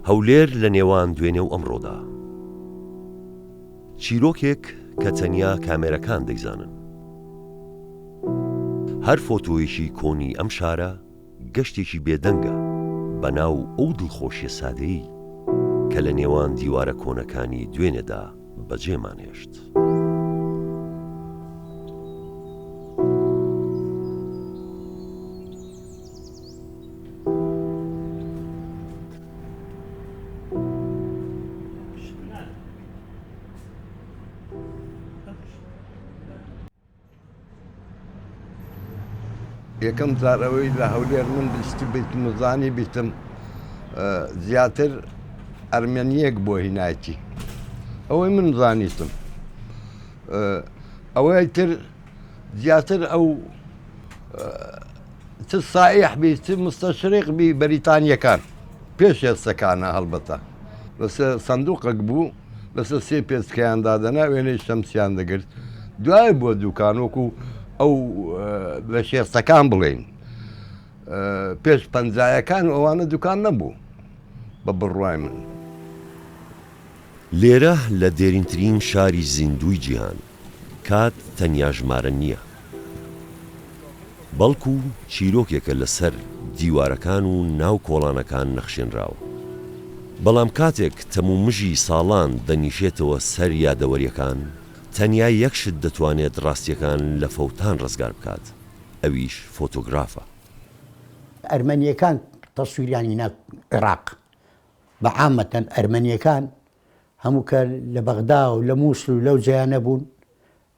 هەولێر لە نێوان دوێنێ و ئەمڕۆدا چیرۆکێک کە تەنیا کامێرەکان دەیزانن. هەر فۆتۆیەکی کۆنی ئەم شارە گەشتێکی بێدەنگە بەناو ئەو دڵخۆشیە سادەیی کە لە نێوان دیوارە کۆنەکانی دوێنێدا بەجێمانهێشت. یەکەم جارەوەی لە هەولێر من دشتی بیتم و زانی بیتم زیاتر ئەرمێنیەک بۆ هینایەتی ئەوەی من زانیتم ئەوەی تر زیاتر ئەو چ سائح بی چ مستەشریق بی بەریتانیەکان پێش هێستەکانە هەڵبەتە لەسەر سندوقێک بوو لەسەر سێ پێچکەیان دادەنا وێنەی شەمسیان دەگرت دوای بۆ دوکانۆک و ئەو لە شێستەکان بڵێن پێش پەنجایەکان ئەوانە دوکان نەبوو بە بڕوای من. لێرە لە دێرینترین شاری زیندوی جیهان کات تەنیا ژمارە نییە، بەڵکو چیرۆکێکە لەسەر دیوارەکان و ناو کۆڵانەکان نەخشێنراوە. بەڵام کاتێک تەمومژی ساڵان دەنیشێتەوە سەر یادەوەریەکان، تەنیا یەک شت دەتوانێت ڕاستیەکان لە فەوتان ڕزگار بکات، ئەویش فۆتۆگرافە. ئەرمەنیەکان تەسویریانی ناو عێراق بە عامەتەن ئەرمەنیەکان هەموو کە لە بەغدا و لە مووسڵ و لەو جیانە بوون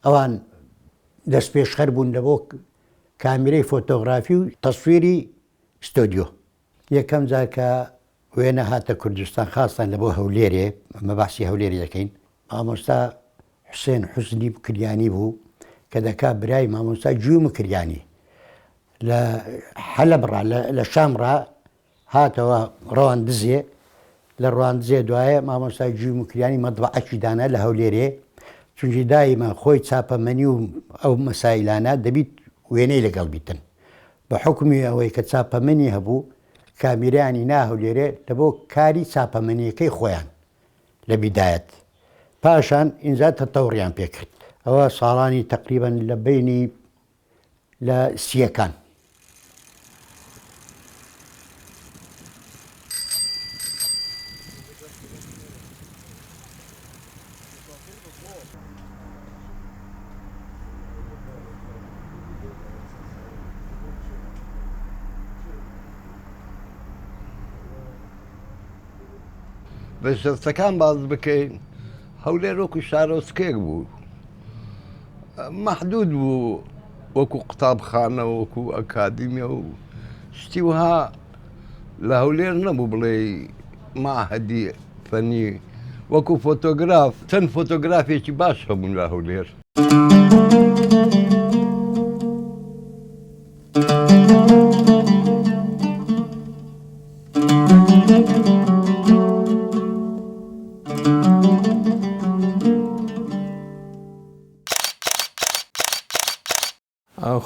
ئەوان دەست پێشخەر بوون لە بۆ کامێرەی فۆتۆغرافی و تەسویری ستۆدیۆ. یەکەم جار کە وێنە هاتە کوردستان خاستان لە بۆ هەولێرێ، ئەمە باسی هەولێری دەکەین، مامۆستا حوسێن حوسنی کریانی بوو کە دەکا برای مامۆستا جووی مکریانی لە حەلەبڕا لە شامڕا هاتەوە ڕەواندزێ، لە ڕواندزێ دوایە مامۆستای جووی مکریانی مەطبعەکی دانا لە هەولێرێ، چونکی دایما خۆی چاپەمەنی و ئەو مەسایلانە دەبیت وێنەی لەگەڵ بیتن. بە حکمی ئەوەی کە چاپەمەنی هەبوو کامیرانی ناهەولێرێ لە بۆ کاری چاپەمەنیەکەی خۆیان لە بیدایەت، پاشان ئینجا تەتەوڕیان پێکرد. ئەوە ساڵانی تقریبەن لە بینی لە سیەکان. بە شەستەکان باز بکەین هەولێر وەکو شارۆچکەیەک بوو، مەحدود بوو وەکو قوتابخانە وەکو ئەکادیمیە و شتی وها لە هەولێر نەبوو بڵێ ماهەدی فەنی وەکو فۆتۆگراف چەند فۆتۆگرافێکی باش هەبوون لە هەولێر.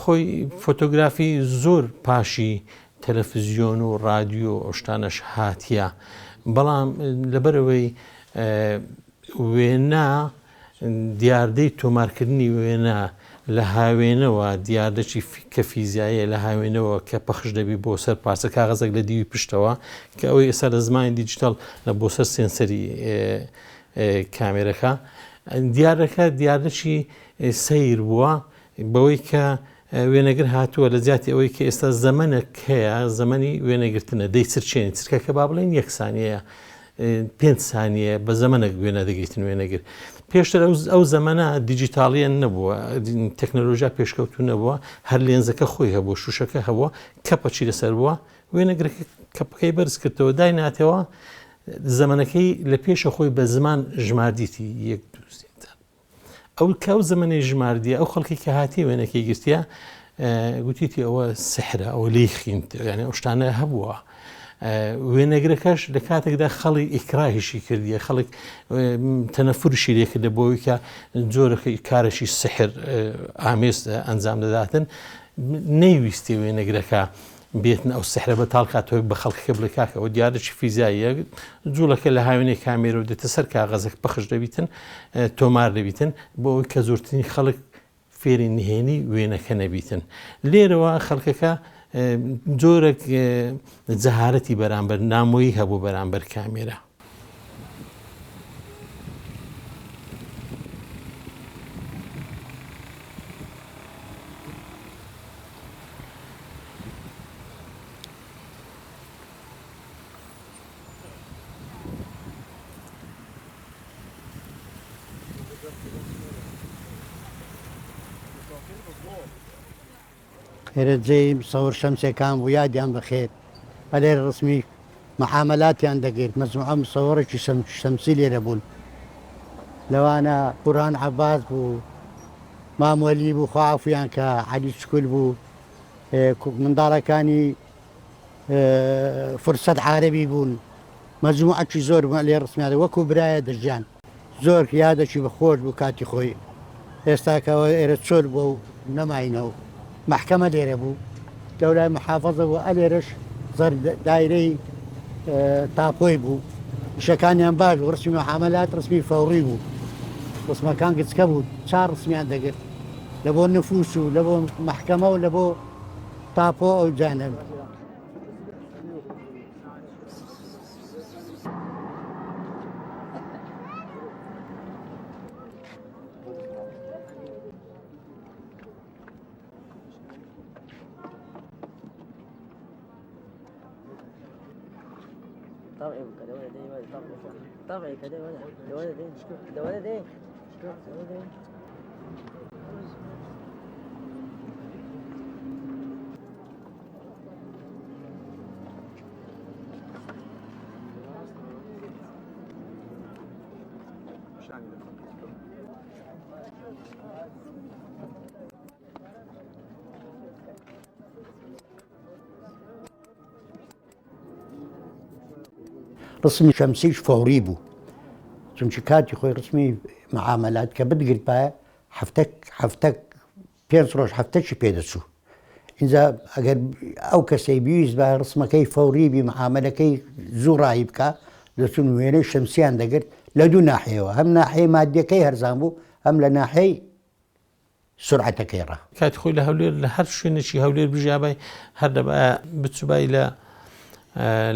خۆی فۆتۆگرافی زۆر پاشی تەلەڤیزیۆن و رادیۆ ئەوشتانەش هاتیە، بەڵام لەبەرەوەی وێنە دیاردەی تۆمارکردنی وێنە لە هاوێنەوە دیاردەکی کە فیزیاییە لە هاوێنەوە کە پەخش دەبی بۆ سەر پارچە کاغەزێک لە دیوی پشتەوە کە ئەوەی ئێستا لە زمانی دیجیتال لە بۆ سەر سێنسەری کامێرەکە دیارەکە دیاردەکی سەیر بووە بەوەی کە وێنەگر هاتووە لە جیاتی ئەوەی کە ئێستا زەمەنێک هەیە زەمەنی وێنەگرتنە دەی چرچێنی چرکەکە با بڵێن 1 سانیەیە 5 سانیە بە زەمەنێک وێنە دەگریتن وێنەگر. پێشتر ئەو زەمەنە دیجیتاڵیان نەبووە، تەکنۆلۆژیا پێشکەوتو نەبووە، هەر لێنزەکە خۆی هەبووە، شوشەکە هەبووە، کەپەچی لەسەر بووە، وێنەگرەکە کەپەکەی بەرز کردەوە دایناتەوە زەمەنەکەی لە پێشە خۆی بە زمان ژماردیتی 1 2 3 ئەو کاو زەمەنەی ژماردیە ئەو خەڵکی کە هاتی وێنەکەی گرتیە گوتیتی ئەوە سحرە ئەوە لی خینت، یعنی ئەو شتانە هەبووە. وێنەگرەکەش لە کاتێکدا خەڵی ئیکراهیشی کردیە، خەڵک تەنەفورشی لێ کردە بۆی کە جۆرەکەی کارێکی سحر ئامێز ئەنجام دەداتن، نەیویستی وێنەگرەکە بێتن ئەو سحرە بە تاڵکاتەوەی بە خەڵکەکە بڵێ کاکە ئەوە دیارەی فیزیاییە جوڵەکە لە هاوێنەی کامێرە و دێتە سەر کاغەزێک پەخش دەبیتن تۆمار دەبیتن بۆ ئەوەی کە زۆرترین خەڵک فێری نهێنی وێنەکە نەبیتن. لێرەوە خەڵکەکە جۆرێک جەهارەتی بەرامبەر نامۆیی هەبوو بەرامبەر کامێرە. هێرە جێی سەور شەمسێکان بوو یادیان بەخێر هەلێر ڕسمی محامەلاتیان دەگرێت مەجموعە مسەوەڕێکی شەمسی لێرە بوون لەوانە قورآن عەباس بوو ماموەلی بوو خوافیان کە عەلی چکول بوو منداڵەکانی فرسەت عارەبی بوون مەجموعەکی زۆر لێ ڕسمیانە وەکو برایە دەژیان زۆر یادێکی بەخۆش بوو کاتی خۆی ئێستاکەوە ئێرە چۆل بوو و نەماینەوە محکەمە لێرە بوو دەورای محافەزە بوو ئەلێرەش زەر دایرەی تاپۆی بوو شەکانیان باش بوو ڕسمی محامەلات ڕسمی فەوڕی بوو ڕسمەکان گچکە بوو چار ڕسمیان دەگرت لە بۆ نفوس و لە بۆ محکەمە و لە بۆ تاپۆ ئەو جانە طبعي كده ولدين شكون ده ولدين شكون ولدين ڕسمی شەمسیش فەوری بوو چونچە کاتی خۆی ڕسمی معامەلات کە بتگرت باە هەفتە 5 ڕۆژ هەفتەی پێدەچوو اینجا ئەگەر ئەو کەسەی بیویست بە ڕسمەکەی فەوری بی معامەلەکەی زوو ڕایی بکە دەچون وێنەی شەمسیان دەگرت لە دوو ناحەیەوە هەم ناحەی مادیەکەی هەرزان بوو هەم لە ناحەی سرعەتەکەی ڕا کاتی خۆی لە هەولێر لە هەر شوێنێکی هەولێر بژیابای هەر دەبە بچوبای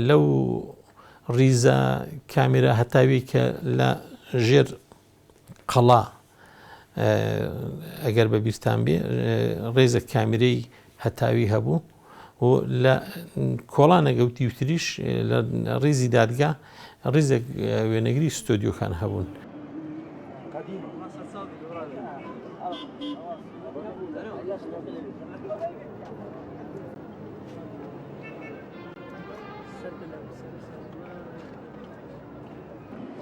لەو ریزە کامێرە هەتاوی کە لە ژێر قەڵا ئەگەر بە بیرتان بێ ڕێزە کامێرەی هەتاوی هەبوو و لە کۆڵانە گەوتی وتریش لە ڕێزی دادگا ڕێزێک وێنەگری ستۆدیۆکان هەبوون.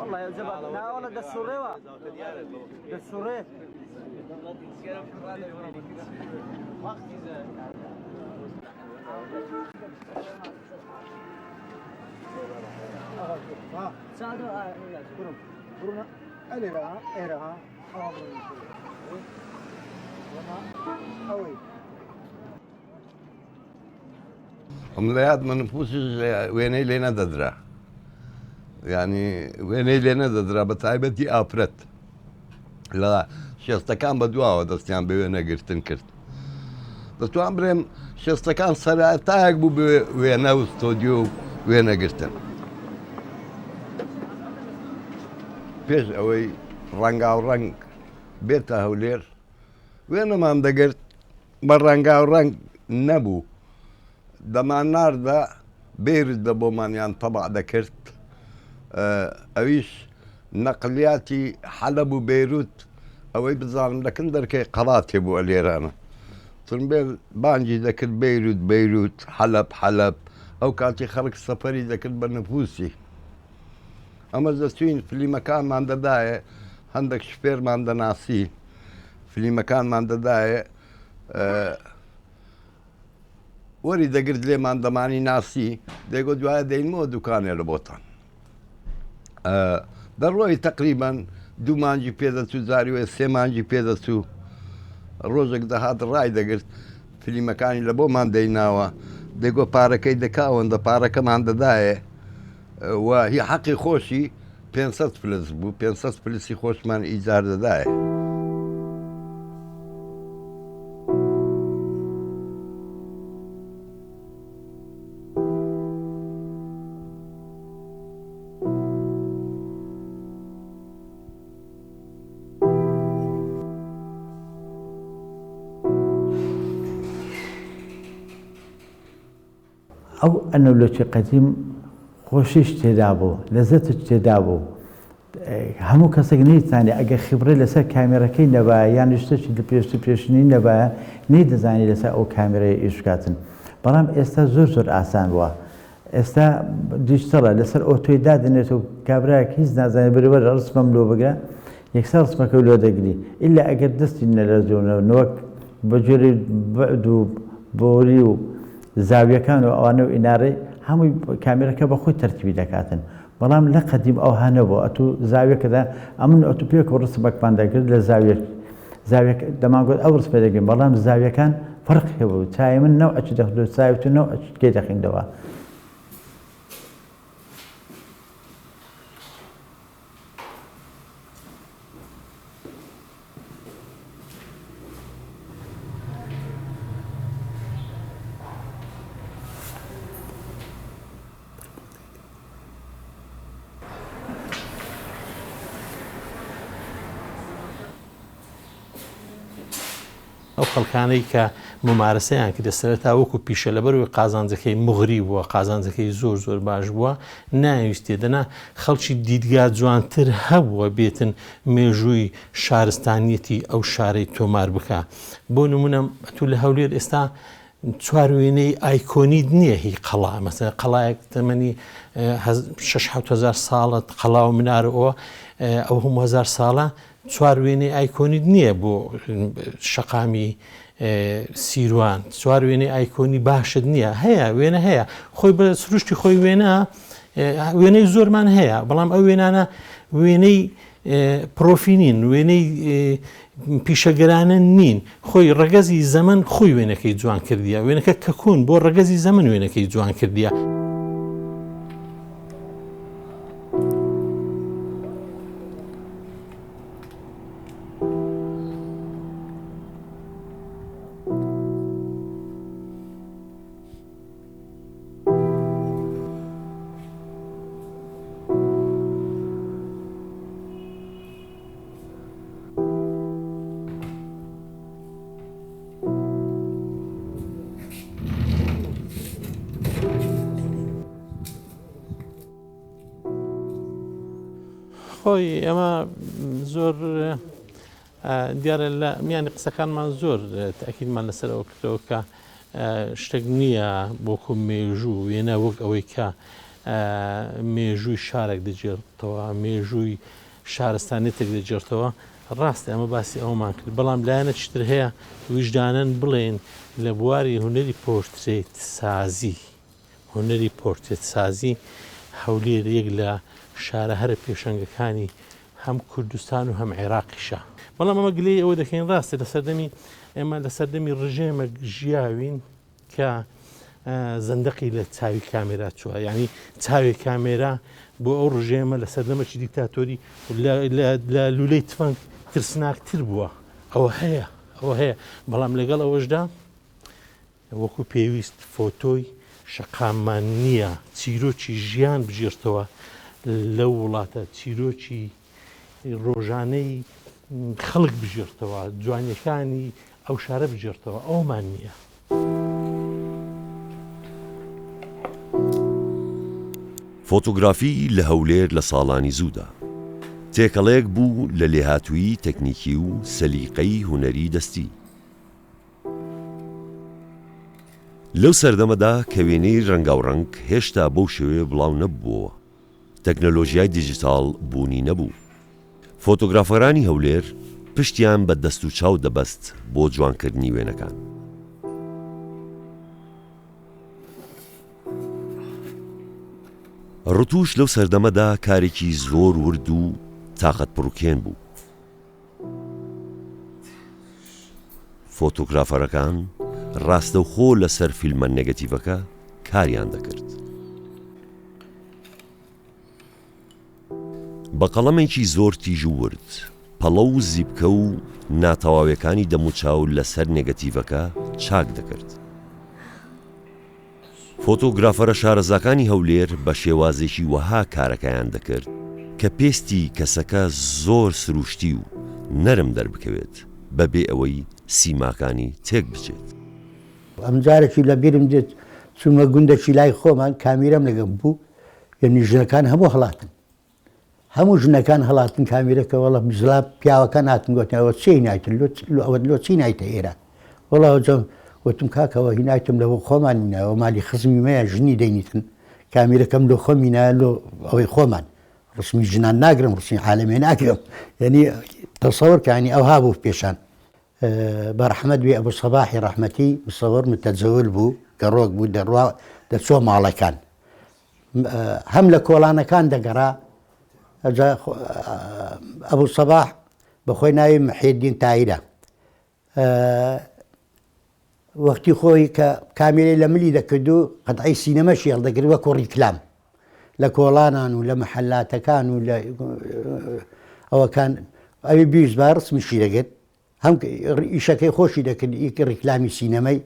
والله يا زبا لا والله ده السوري ده السوري ساعدوا كرونا أليرا إيرها أوي عمليات ما نفوسش ويني لنا ددرا يعني وێنەی لێ نەدەدرا بە تایبەتی ئافرەت لە شێستەکان بە دواوە دەستیان بە وێنەگرتن کرد دەتوان برێم شێستەکان سەراتایەک بوو بە وێنە و ستۆدیۆ و وێنەگرتن پێش ئەوەی ڕەنگاوڕەنگ بێتە هەولێر وێنەمان دەگرت بە ڕەنگاوڕەنگ نەبوو دەمان ناردە بێرت بە بۆمانیان تەبع دەکرد ئەویش نەقلیاتی حەلەب و بەیروت ئەوەی بزانم دەکەن دەرکەی قەڵاتێ بوو ئەلێرانە ترمبێ بانجی دەکرد بەیروت حەلەب ئەو کاتی خەڵک سەفەری دەکرد بە نفوسی ئەمە دەستوین فلیمەکانمان دەدایە هەندێک شپێرمان دەناسی فلیمەکانمان دەدایە وەری دەگرت لێمان دەمانی ناسی دەیگۆ دوایە دەینمەوە دوکانێ لە بۆتان دەڕۆی تقریبان دوو مانجی پێدەچوو زاریوێ سێ مانجی پێدەچوو ڕۆژێک دەهات ڕای دەگرت فلیمەکانی لە بۆمان دەیناوە دەیگۆ پارەکەی دەکا ئەوەندە پارەکەمان دەدایە و هی حەقی خۆشی 500 پلس بوو 500 پلسی خۆشمان ئیجار دەدایە. ئەو ئەنەولۆکی قەدیم خۆشیش تێدا بوو لەزەتش تێدا بوو هەموو کەسێک نەیتوانێت ئەگەر خبرە لەسەر کامێرەکەی نەبایە یان شتێکی لە پێشنی نەبایە نەیدەزانێت لەسەر ئەو کامێرەی ئیش بکاتن. بەڵام ئێستا زۆر ئاسان بووە. ئێستا دیجیتەڵە لەسەر ئۆتۆی دادنێت و کابراایەک هیچ نازانێت بەرەبەر ڕسمەم لۆ بگرە یەکسەر ڕسمەکە لۆ دەگری ئیلا ئەگەر دەستی نەلەرزۆنەوەک بە جۆری بەعد و بۆری و زاویەکان و ئەوانە و ئیناڕێ هەمووی کامێرەکە بە خۆی تەرتیبی دەکاتن. بەڵام لە قەدیم ئەو هەنەبوو ئەتوو زاویەکەدا ئەمن ئۆتۆپێک و ڕسمەکمان دەگرت لە زاویە دەمانگوت ئەو ڕسمە دەگرین بەڵام زاویەکان فەرق هەبوو چای من نەوعەکی دەخدو چاوی تو نەوعەکەی دەخیندەوە. ئەو خەڵکانەی کە ممارەسەیان کردە سەرەتا وەکو پیشە لەبەرەوەی قازانجەکەی مغری بووە قازانجەکەی زۆر باش بووە ناویستێ دەنا خەڵکی دیدگا جوانتر هەبووە بێتن مێژووی شارستانیەتی ئەو شارەی تۆمار بکە. بۆ نمونە تو لە هەولێر ئێستا چوار وێنەی ئایکۆنیت نییە هی قەڵا مەسەڵەن قەڵایەک تەمەنی 6-7 ساڵە قەڵا و منارەوە ئەو هەموو 1000 ساڵە چوار وێنەی ئایکۆنیت نییە بۆ شەقامی سیروان چوار وێنەی ئایکۆنی باشت نییە هەیە وێنە هەیە خۆی بە سروشتی خۆی وێنەی زۆرمان هەیە بەڵام ئەو وێنانە وێنەی پرۆفینین وێنەی پیشەگەرانە نین خۆی ڕەگەزی زەمن خۆی وێنەکەی جوان کردیە وێنەکە کەکوون بۆ ڕەگەزی زەمن وێنەکەی جوان کردیە. خۆی ئەمە زۆر دیارە لە میانی قسەکانمان زۆر تاکیدمان لەسەر ئەوە کردەوە کە شتێک نییە بۆکو مێژوو وێنە وەک ئەوەی کە مێژووی شارێک دەجێڕێتەوە مێژووی شارستانێتێک دەجێڕێتەوە ڕاستە ئەمە باسی ئەومان کرد بەڵام لایەنە چتر هەیە ویژدانن بڵێن لە بواری هونەری پۆرترێت سازی هونەری پۆرترێت سازی هەولێر یەک لە شارە هەرە پێشەنگەکانی هەم کوردستان و هەم عێراقیشە بەڵام ئەمە گلەی ئەوە دەکەین ڕاستە لە سەردەمی ئێمە لە سەردەمی ڕژێمە ژیاوین کە زەندەقی لە چاوی کامێرا چووە یعنی چاوی کامێرا بۆ ئەو ڕژێمە لە سەردەمەکی دیکتاتۆری لە لولەی تفەنگ ترسناکتر بووە ئەوە هەیە بەڵام لەگەڵ ئەوەشدا وەکو پێویست فۆتۆی شەقاممان نییە چیرۆکی ژیان بژێرتەوە لەو وڵاتە چیرۆکی ڕۆژانەی خەڵک بژێرتەوە جوانیەکانی ئەو شارە بژێرتەوە ئەومان نییە. فۆتۆگرافی لە هەولێر لە ساڵانی زوودا تێکەڵەیەک بوو لە لێهاتووی تەکنیکی و سەلیقەی هونەری دەستی. لەو سەردەمەدا کە وێنەی ڕەنگاوڕەنگ هێشتا بەو شێوەیە بڵاو نەبووەوە تەکنەلۆژیای دیجیتال بوونی نەبوو. فۆتۆگرافەرانی هەولێر پشتیان بە دەست و چاو دەبەست بۆ جوانکردنی وێنەکان. ڕتوش لەو سەردەمەدا کارێکی زۆر ورد و تاقەت پڕوکێن بوو. فۆتۆگرافەرەکان ڕاستەوخۆ لەسەر فیلمە نێگەتیڤەکە کاریان دەکرد. بە قەڵەمێکی زۆر تیژ و ورد پەڵە و زیبکە و ناتەواویەکانی دەموچاو لەسەر نێگەتیڤەکە چاک دەکرد. فۆتۆگرافەرە شارەزاکانی هەولێر بە شێوازێکی وەها کارەکەیان دەکرد کە پێستی کەسەکە زۆر سروشتی و نەرم دەربکەوێت بەبێ ئەوەی سیماکانی تێک بچێت. ئەم جارێکی لە بیرم دێت چوومە گوندێکی لای خۆمان کامیرەم لەگەم بوو یعنی ژنەکان هەموو هەڵاتن هەموو ژنەکان هەڵاتن کامیرەکە وەڵە بزلا پیاوەکان هاتن گوتن ئەوە چی هینایتن ئەوە لۆ چی نایتە ئێرە وەڵا جەم وتم کاکەوە هینایتم لەوە خۆمان میناوە مالی خزمی مەیە ژنی دەینیتن کامیرەکەم لۆ خۆ مینایە لۆ ئەوەی خۆمان ڕسمی ژنان ناگرم ڕسمی عالەمێ ناگرم یعنی تەسەوڕکانی ئەوها بوو پێشان بەڕەحمەت بێ ئەبوو سەباحی ڕەحمەتی مصەوەر متەجەول بوو گەڕۆک بوو دەڕوا دەچۆ ماڵەکان هەم لە کۆڵانەکان دەگەڕا ئەبوو سەباح بەخۆی ناوی محیدین تایرە وەختی خۆی کە کامێرەی لە ملی دەکرد و قەتعی سینەمەشی هەڵدەگرت وەکو ڕیکلام لە کۆڵانان و لە مەحەلاتەکان و لە ئەوەکان ئەوی بیست با ڕسمیشی دەگرت هەم ئیشەکەی خۆشی دەکرد ئیکە ڕیکلامی سینەمەی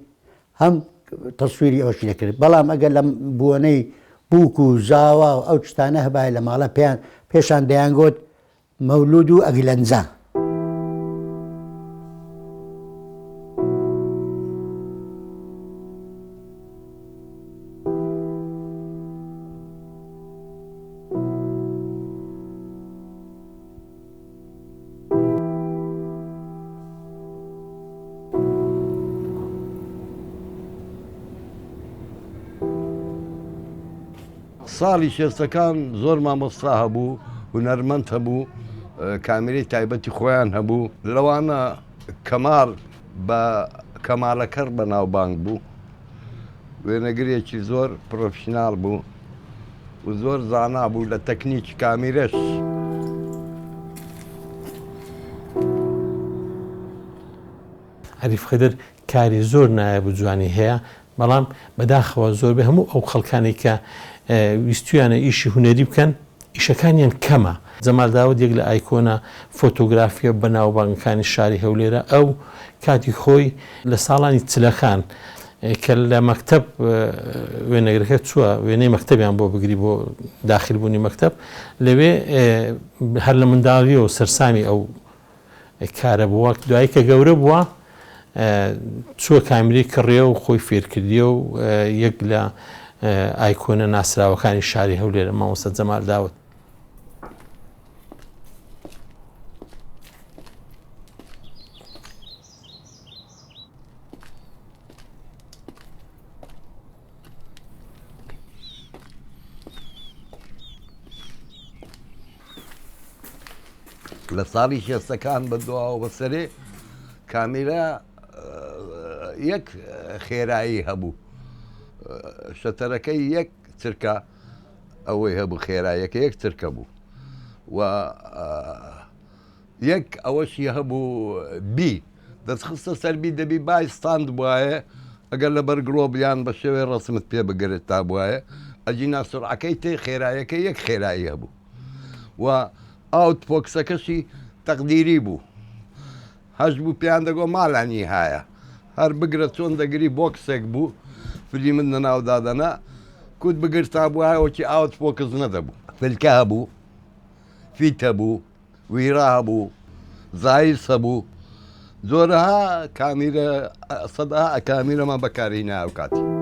هەم تەسویری ئەوەشی دەکرد بەڵام ئەگەر لە بوونەی بووک و زاوا و ئەو شتانە هەبای لە ماڵە پێشان دەیانگوت مەولود و ئەگلەنجا ساڵی شێستەکان زۆر مامۆستا هەبوو هونەرمەند هەبوو کامێرەی تایبەتی خۆیان هەبوو لەوانە کەمال بە کەمالەکەر بە ناوبانگ بوو وێنەگرێکی زۆر پرۆفشنال بوو و زۆر زانا بوو لە تەکنیکی کامیرەش. عەریف خەدر کاری زۆر نایە بوو جوانی هەیە بەڵام بەداخەوە زۆر بێ هەموو ئەو خەڵکانی کە ویستویانە ئیشی هونەری بکەن ئیشەکانیان کەمە. جەمال داوود یەک لە ئایکۆنە فۆتۆگرافیە بەناوبانگەکانی شاری هەولێرە ئەو کاتی خۆی لە ساڵانی چلەکان کە لە مەکتەب وێنەگرەکە چووە وێنەی مەکتەبیان بۆ بگری بۆ داخلبوونی مەکتەب لەوێ هەر لە منداڵیەوە سەرسامی ئەو کارە بووە دوایی کە گەورە بووە چووە کامیرەی کڕێ و خۆی فێرکردیە و یەک لە ئایکۆنە ناسراوەکانی شاری هەولێرە مامۆستا جەمال داوود. لە ساڵی شێستەکان بەدواوە بەسەرێ کامیرە یەک خێرایی هەبوو شەتەرەکەی یەک چرکە ئەوەی هەبوو خێرایەکە یەک چرکە بوو و یەک ئەوەشی هەبوو بی دەستخستە سەربی دەبی بای ستاند بواە ئەگەر لە بەرگڵۆبیان بە شێوەی ڕسمت پێ بگرێت تا بواە ئەجینا سرعەکەی تێ خێرایەکە یەک خێرایی هەبوو و ئاوت پۆکسەکەشی تەقدیری بوو هەش بوو پێیان دەگۆ ماڵانی هایە هەر بگرە چۆن دەگری بۆکسێک بوو فلی من نەناودادەنا کوت بگرتا بووایەوەکی ئاوت پۆکس نەدەبوو فلکە هەبوو فیت هەبوو ویرا هەبوو زایس هەبوو زۆرها کامیرە سەدا کامیرەمە بەکارهێنا ئەو کاتی.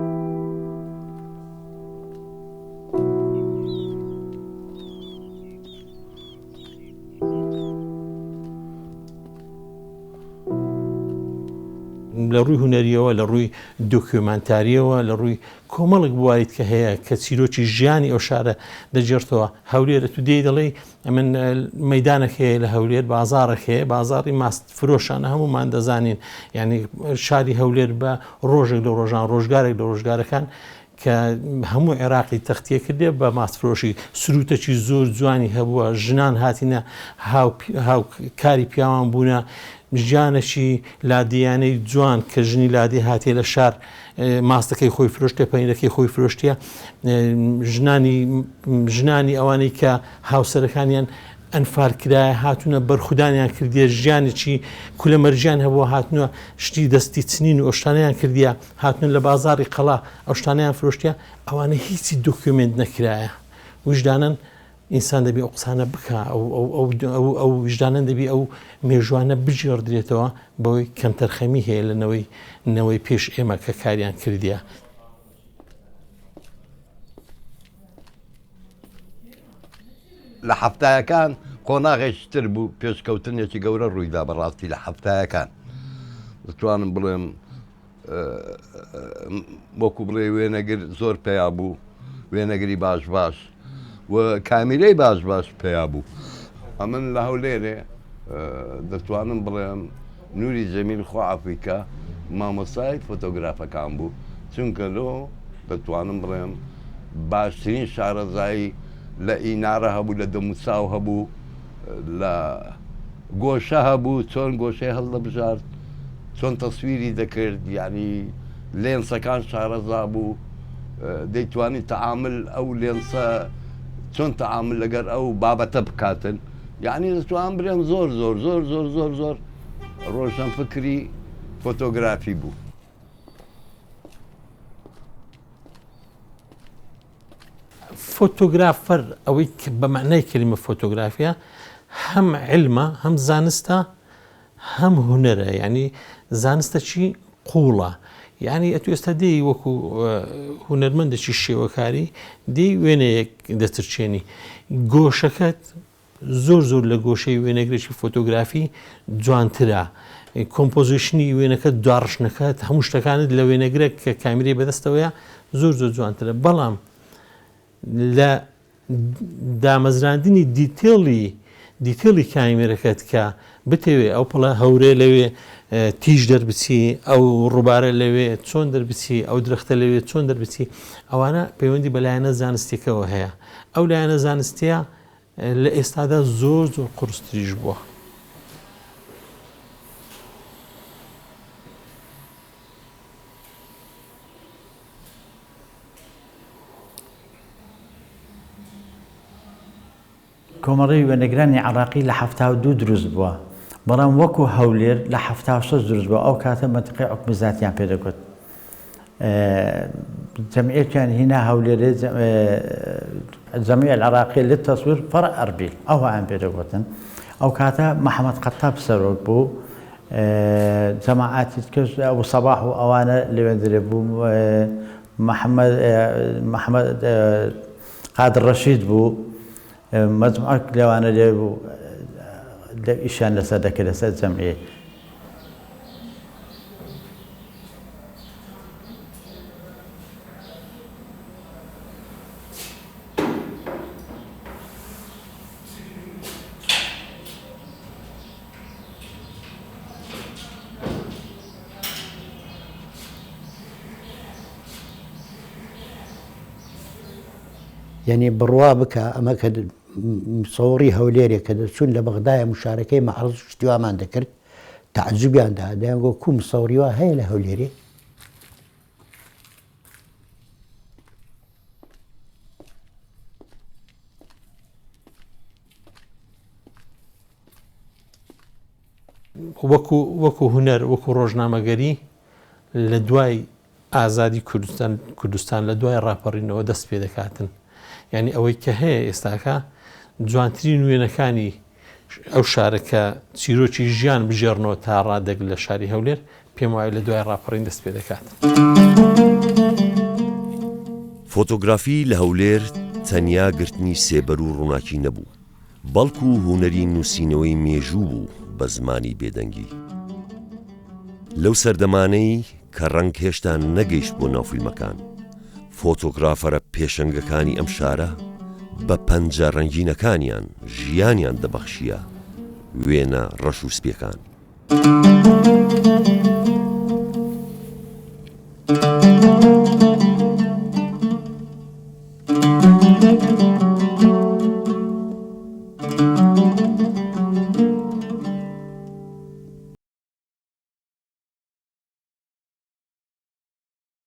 لە ڕووی هونەریەوە لە ڕووی دۆکیۆمانتاریەوە لە ڕووی کۆمەڵک بواریت کە هەیە کە چیرۆکی ژیانی ئەو شارە دەجێڕتەوە هەولێرە تو دێی دەڵێ ئەمن مەدانێک هەیە لە هەولێر بازارێک هەیە بازاری ماست فرۆشانە هەمومان دەزانین یعنی شاری هەولێر بە ڕۆژێک لە ڕۆژان ڕۆژگارێک لە ڕۆژگارەکان کە هەموو عێراقی تەختیە کردێ بە ماسفرۆشی سروتەکی زۆر جوانی هەبووە ژنان هاتینە هاو کاری پیاوان بوونە ژیانەشی لادیانەی جوان کە ژنی لادی هاتیە لە شار ماستەکەی خۆی فرۆشتێ پەینەکەی خۆی فرۆشتیە ژنانی ئەوانەی کە هاوسەرەکانیان ئەنفال کرایە هاتوونە بەرخودانیان کردیە ژیانێکی کولەمەرجیان هەبووە هاتنووە شتی دەستی چنین و ئەشتانیان کردیە هاتنون لە بازاری قەڵا ئەوشتانیان فرۆشتیە ئەوانە هیچی دۆکیومنت نەکرایە وجدانن ئینسان دەبی ئەو قسانە بکە ئەو وجدانن دەبی ئەو مێژوانە بژێڕدرێتەوە بەوەی کەمتەرخەمی هەیە لەنەوەی پێش ئێمە کە کاریان کردیە. لە هەفتایەکان قۆناغێشتر بوو پێشکەوتنێکی گەورە ڕوویدا بەڕاستی لە هەفتایەکان دەتوانم بڵێم وەکو بڵێ وێنەگر زۆر پێیا بوو وێنەگری باش و کامیلەی باش پێیا بوو ئەمن لە هەولێرێ دەتوانم بڵێم نوری جەمیل خواعافیکە مامۆستای فۆتۆگرافەکان بوو چونکە لۆ دەتوانم بڵێم باشترین شارەزایی لە ئینارە هەبوو لە دەموساو هەبوو لە گۆشە هەبوو چۆن گۆشەی هەڵدەبژارد چۆن تەسویری دەکرد ینی لێنسەکان شارەزا بوو دەیتوانی تەعامل ئەو لێنسە چۆن تەعامل لەگەر ئەو بابەتە بکاتن یعنی دەتوان برێن زۆر ڕۆشن فکری فۆتۆگرافی بوو. فۆتۆگرافەر ئەوەی بە معنای کلمە فۆتۆگرافیا هەم علمە هەم زانستە هەم هونەرە ینی زانستە چی قوڵە یعنی ئەتو ئێستا دێی وەکو هونەرمەندێکی شێوەکاری دێی وێنەیەک دەترچێنی گۆشەکەت زۆر لە گۆشەی وێنەگرێکی فۆتۆگرافی جوانترە کۆمپۆزیشنی وێنەکە دواڕشنەکەت هەموو شتەکانت لە وێنەگرێک کە کامیرەی بەدەستەوەیە زۆر جوانترە بەڵام لە دامەزراندنی دیتێڵی کامیرەکەت کە بتەوێ ئەو پڵە هەورێ لەوێ تیژ دەربچی ئەو ڕووبارە لەوێ چۆن دەربچی ئەو درەختە لەوێ چۆن دەربچی ئەوانە پەیوەندی بەلایەنە زانستێکەوە هەیە ئەو لایەنە زانستیە لە ئێستادا زۆر قورستریش بووە. کۆمەڵی وێنەگرانی عراقی لە 72 دروست بووە بەڵام وەکو هەولێر لە 76 دروست بووە ئەو کاتە منتقی حکمی زاتیان پێدەگوت جەمعیەتیان هینا هەولێرێ جەمعیە العراقیە للتصوير فرع ئەربیل ئەوان پێدەگوتن ئەو کاتە محەممەد قەتاب سەرۆک بوو جەماعاتی کەس ئەو سەباح و ئەوانە لەوێندرێ بوو محەممەد قادر ڕەشید بوو مجموعەك لەوانە لێ بوو ئیشان لەسەر دەکرد لەسەر جەمعیە. یعنی بڕوا بکە ئەمە کە سەوڕی هەولێرێک کە دەچوون لە بەغدایە مشارەکەی مەعرەز شتیوامان دەکرد تەعجوبیاندا دەیانگۆ کوم سەوریوا هەیە لە هەولێرێ وەکو هونەر وەکو ڕۆژنامەگەری لە دوای ئازادی کوردستان لە دوای ڕاپەڕینەوە دەست پێ دەکاتن یعنی ئەوەی کە هەیە ئێستاکە جوانترین وێنەکانی ئەو شارەکە چیرۆکی ژیان بژێڕنەوە تا ڕادەگ لە شاری هەولێر پێم وایە لە دوای ڕاپەڕین دەست پێ دەکات. فۆتۆگرافی لە هەولێر تەنیا گرتنی سێبەر و ڕووناکی نەبوو بەڵکو و هونەری نووسینەوەی مێژوو بوو بە زمانی بێدەنگی لەو سەردەمانەی کە ڕەنگ هێشتا نەگەیشت بۆ ناوفیلمەکان فۆتۆگرافەرە پێشەنگەکانی ئەم شارە بە پەنجە ڕەنگینەکانیان ژیانیان دەبەخشیە وێنە ڕەش و سپیەکان. Thank you.